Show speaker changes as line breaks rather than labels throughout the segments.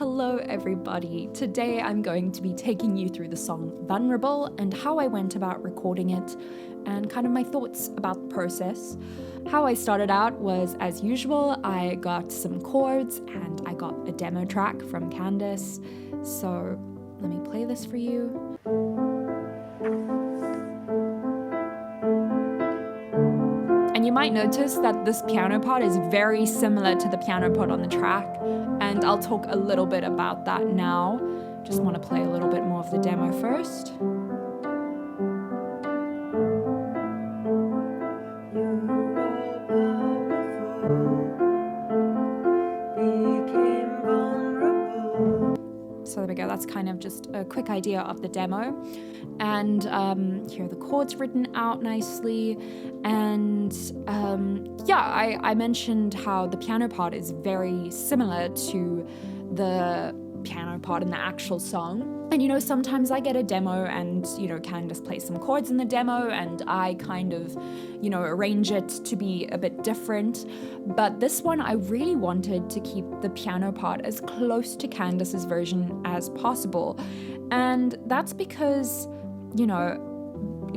Hello everybody, today I'm going to be taking you through the song Vulnerable and how I went about recording it and kind of my thoughts about the process. How I started out was, as usual, I got some chords and I got a demo track from Candice. So let me play this for you. And you might notice that this piano part is very similar to the piano part on the track, and I'll talk a little bit about that now. Just want to play a little bit more of the demo first. So there we go, that's kind of just a quick idea of the demo. And here are the chords written out nicely. And I mentioned how the piano part is very similar to the piano part in the actual song. And sometimes I get a demo and Candice plays some chords in the demo and I kind of arrange it to be a bit different. But this one I really wanted to keep the piano part as close to Candice's version as possible. And that's because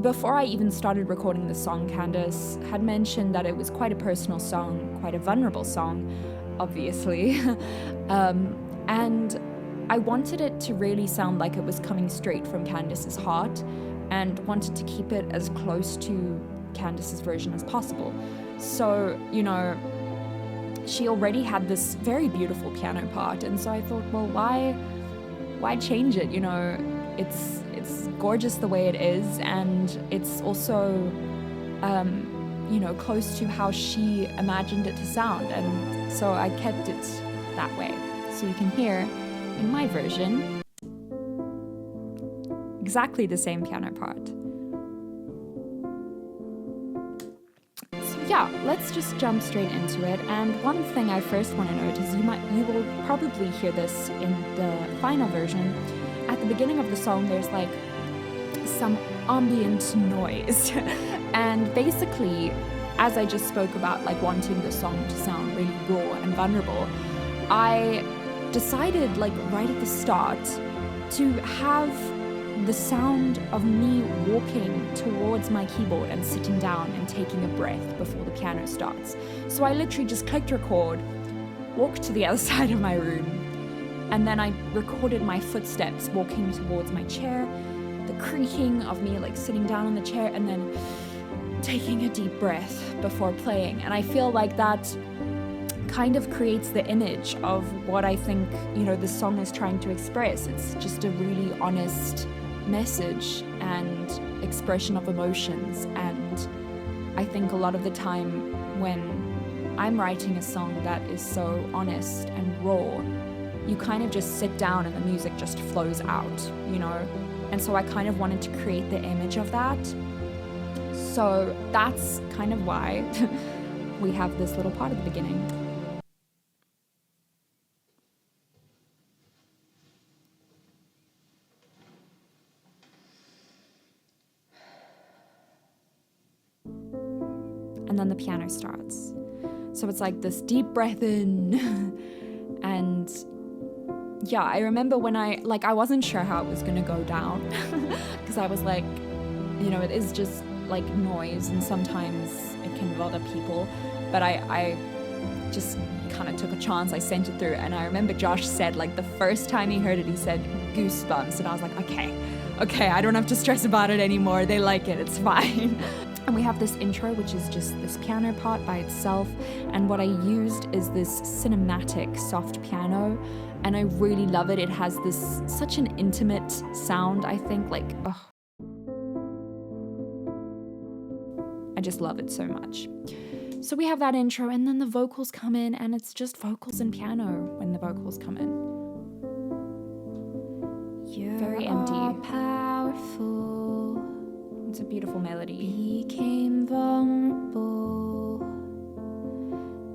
before I even started recording the song, Candice had mentioned that it was quite a personal song, quite a vulnerable song, obviously. And I wanted it to really sound like it was coming straight from Candice's heart and wanted to keep it as close to Candice's version as possible. So, she already had this very beautiful piano part, and so I thought, well, why change it? It's gorgeous the way it is, and it's also close to how she imagined it to sound, and so I kept it that way. So you can hear in my version exactly the same piano part. So yeah, let's just jump straight into it. And one thing I first want to note is you will probably hear this in the final version. At the beginning of the song, there's like some ambient noise. And basically, as I just spoke about, like wanting the song to sound really raw and vulnerable, I decided like right at the start to have the sound of me walking towards my keyboard and sitting down and taking a breath before the piano starts. So I literally just clicked record, walked to the other side of my room, and then I recorded my footsteps walking towards my chair, the creaking of me like sitting down on the chair, and then taking a deep breath before playing. And I feel like that kind of creates the image of what I think, the song is trying to express. It's just a really honest message and expression of emotions. And I think a lot of the time when I'm writing a song that is so honest and raw, you kind of just sit down and the music just flows out, And so I kind of wanted to create the image of that. So that's kind of why we have this little part at the beginning. And then the piano starts. So it's like this deep breath in. And yeah, I remember when I wasn't sure how it was gonna go down because I was like, it is just like noise and sometimes it can bother people. But I just kind of took a chance. I sent it through, and I remember Josh said like the first time he heard it, he said goosebumps, and I was like, okay, I don't have to stress about it anymore. They like it, it's fine. And we have this intro, which is just this piano part by itself. And what I used is this cinematic soft piano. And I really love it. It has such an intimate sound, I think. I just love it so much. So we have that intro, and then the vocals come in, and it's just vocals and piano when the vocals come in. You're very empty. Powerful. It's a beautiful melody. Became vulnerable,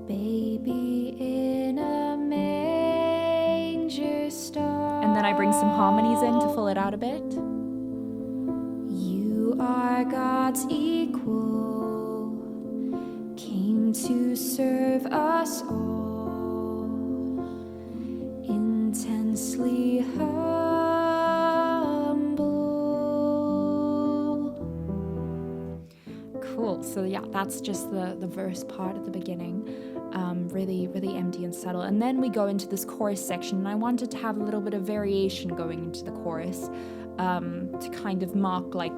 baby in a manger star. And then I bring some harmonies in to fill it out a bit. You are God's equal, came to serve us all, intent subtle. So yeah, that's just the verse part at the beginning. Really empty and subtle. And then we go into this chorus section, and I wanted to have a little bit of variation going into the chorus, to kind of mark like,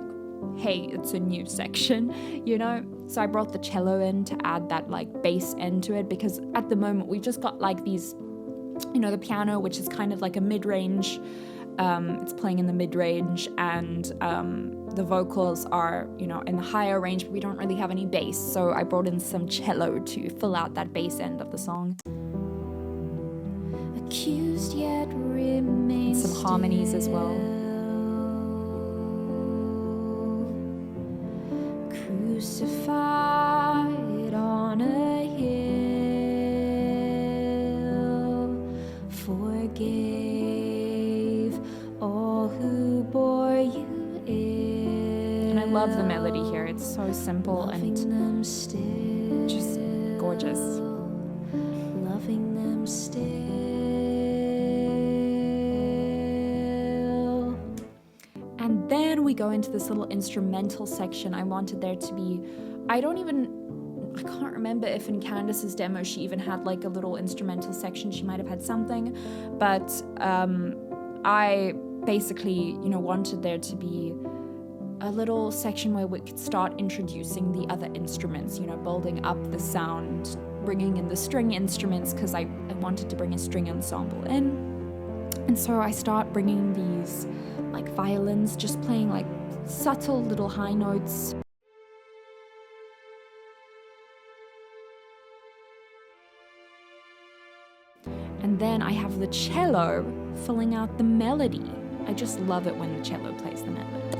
hey, it's a new section, you know? So I brought the cello in to add that like bass end to it, because at the moment we've just got like these, you know, the piano, which is kind of like a mid-range, it's playing in the mid-range, and the vocals are, you know, in the higher range, but we don't really have any bass. So I brought in some cello to fill out that bass end of the song. Accused yet remains some harmonies as well. Crucified on a hill, forgave all who bore you ill. And I love the melody here. It's so simple and just gorgeous. Loving them still. And then we go into this little instrumental section. I wanted there to be, I can't remember if in Candice's demo she even had like a little instrumental section. She might have had something, but I basically, you know, wanted there to be a little section where we could start introducing the other instruments, you know, building up the sound, bringing in the string instruments, because I wanted to bring a string ensemble in. And so I start bringing these like violins, just playing like subtle little high notes. And then I have the cello filling out the melody. I just love it when the cello plays the melody.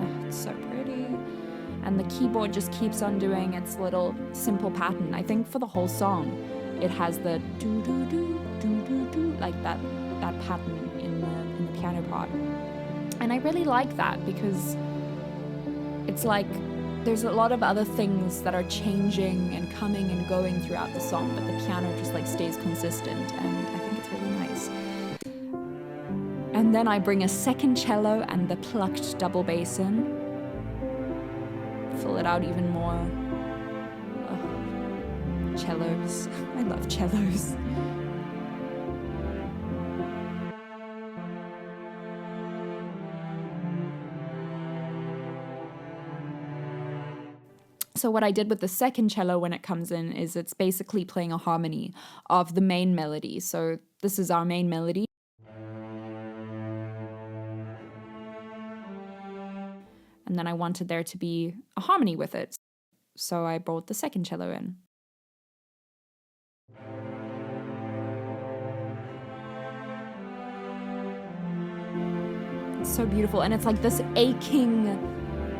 Oh, it's so pretty. And the keyboard just keeps on doing its little simple pattern. I think for the whole song, it has the do-do-do, like that pattern in the piano part. And I really like that, because it's like there's a lot of other things that are changing and coming and going throughout the song, but the piano just like stays consistent, and I think it's really nice. And then I bring a second cello and the plucked double bass in. Fill it out even more. Oh, cellos. I love cellos. So what I did with the second cello when it comes in is it's basically playing a harmony of the main melody. So this is our main melody. And then I wanted there to be a harmony with it. So I brought the second cello in. It's so beautiful. And it's like this aching,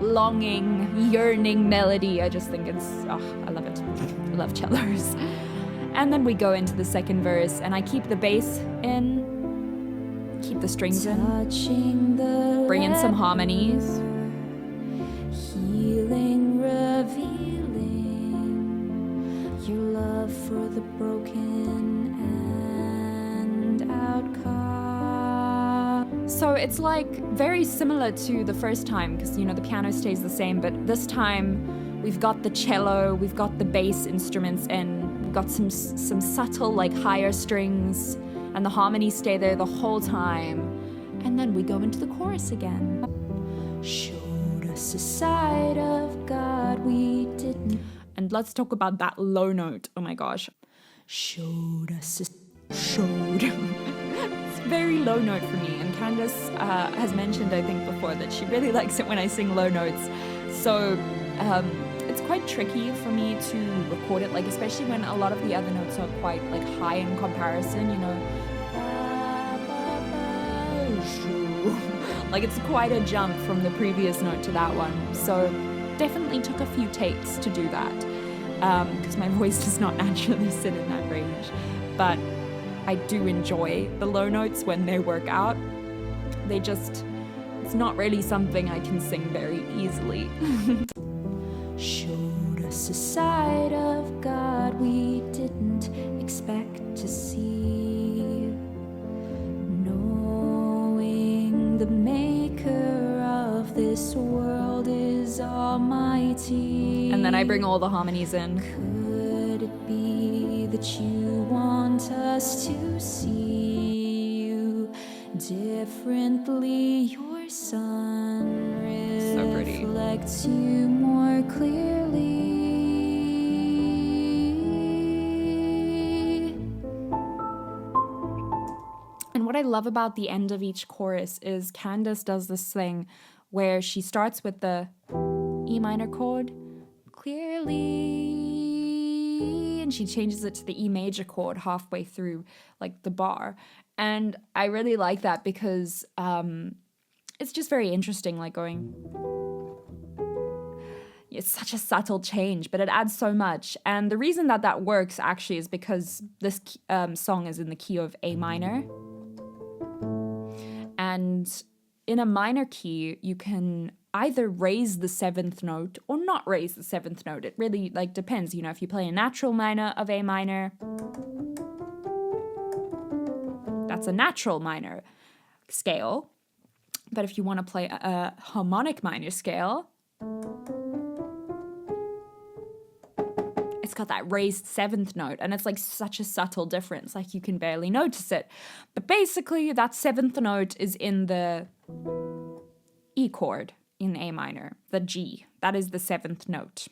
longing, yearning melody. I just think it's, oh, I love it. I love cellos. And then we go into the second verse, and I keep the bass in, keep the strings in, bring in some harmonies. Healing, revealing your love for the broken and outcast. So it's like very similar to the first time, because, you know, the piano stays the same, but this time we've got the cello, we've got the bass instruments in, we've got some subtle like higher strings, and the harmonies stay there the whole time. And then we go into the chorus again. Showed us a side of God we didn't. And let's talk about that low note. Oh my gosh. Showed. It's very low note for me. And Candice has mentioned, I think, before that she really likes it when I sing low notes. So it's quite tricky for me to record it, like especially when a lot of the other notes are quite like high in comparison, you know. Like it's quite a jump from the previous note to that one. So definitely took a few takes to do that, because my voice does not naturally sit in that range. But I do enjoy the low notes when they work out. It's not really something I can sing very easily. Showed us a side of God we didn't expect to see. No
reality.
And then I bring all the harmonies in.
Could it be that you want us to see you differently? Your sun reflects you more clearly.
And what I love about the end of each chorus is Candice does this thing where she starts with the E minor chord, clearly, and she changes it to the E major chord halfway through, like the bar. And I really like that because it's just very interesting, like going... It's such a subtle change, but it adds so much. And the reason that that works actually is because this song is in the key of A minor. And in a minor key, you can either raise the 7th note or not raise the 7th note. It really like depends, you know, if you play a natural minor of A minor, that's a natural minor scale. But if you want to play a harmonic minor scale, it's got that raised 7th note, and it's like such a subtle difference, like you can barely notice it. But basically that 7th note is in the E chord in A minor, the G. That is the 7th note.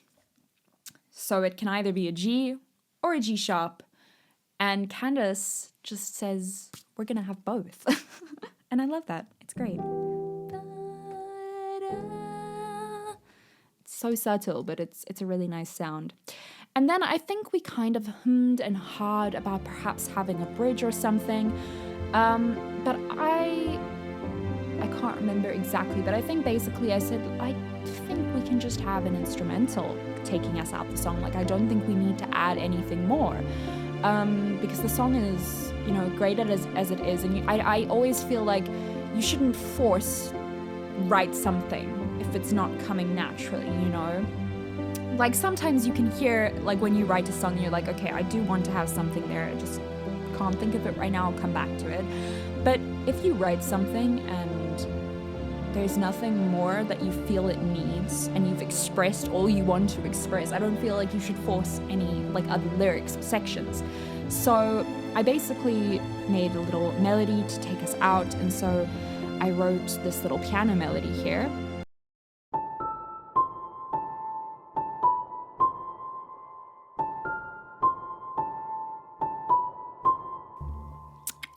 So it can either be a G or a G sharp, and Candice just says we're gonna have both. And I love that. It's great. It's so subtle, but it's a really nice sound. And then I think we kind of hummed and hawed about perhaps having a bridge or something. But I can't remember exactly, but I think basically I said, I think we can just have an instrumental taking us out the song. Like, I don't think we need to add anything more. Because the song is, you know, great as it is. And I always feel like you shouldn't force write something if it's not coming naturally, you know? Like, sometimes you can hear, like, when you write a song, you're like, okay, I do want to have something there. I just can't think of it right now. I'll come back to it. But if you write something and there's nothing more that you feel it needs and you've expressed all you want to express, I don't feel like you should force any, like, other lyrics sections. So I basically made a little melody to take us out, and so I wrote this little piano melody here.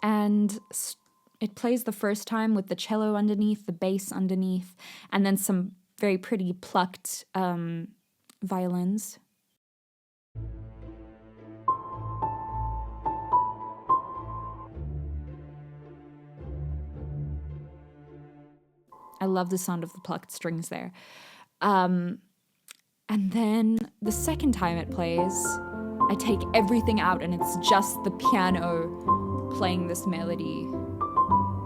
And it plays the first time with the cello underneath, the bass underneath, and then some very pretty plucked violins. I love the sound of the plucked strings there. And then the second time it plays, I take everything out and it's just the piano playing this melody,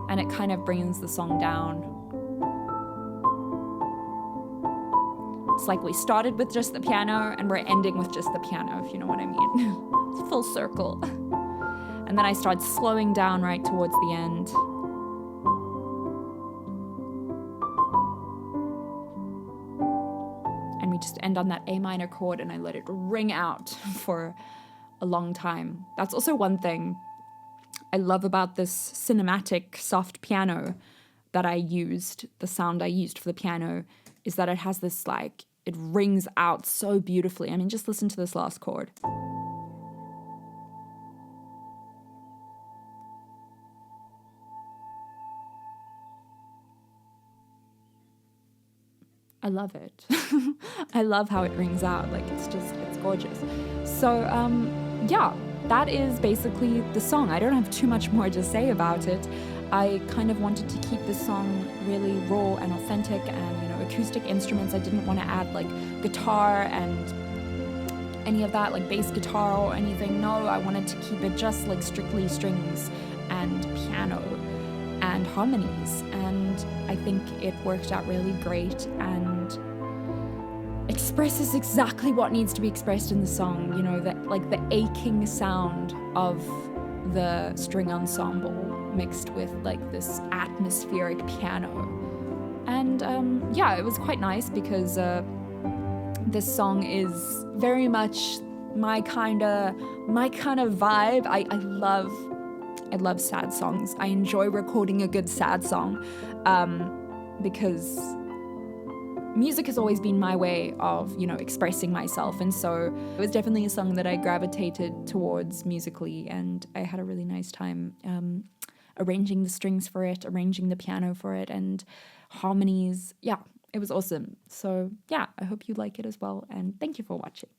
and it kind of brings the song down. It's like we started with just the piano and we're ending with just the piano, if you know what I mean. It's full circle. And then I start slowing down right towards the end. And we just end on that A minor chord, and I let it ring out for a long time. That's also one thing I love about this cinematic soft piano that I used, the sound I used for the piano, is that it has this, like, it rings out so beautifully. I mean, just listen to this last chord. I love it. I love how it rings out. Like, it's gorgeous. So, yeah. That is basically the song. I don't have too much more to say about it. I kind of wanted to keep this song really raw and authentic and, you know, acoustic instruments. I didn't want to add, like, guitar and any of that, like bass guitar or anything. No, I wanted to keep it just, like, strictly strings and piano and harmonies. And I think it worked out really great and expresses exactly what needs to be expressed in the song, you know, that, like, the aching sound of the string ensemble mixed with, like, this atmospheric piano. And yeah, it was quite nice because This song is very much my kind of vibe. I love sad songs. I enjoy recording a good sad song, because music has always been my way of, expressing myself. And so it was definitely a song that I gravitated towards musically, and I had a really nice time arranging the strings for it, arranging the piano for it, and harmonies. Yeah, it was awesome. So yeah, I hope you like it as well, and thank you for watching.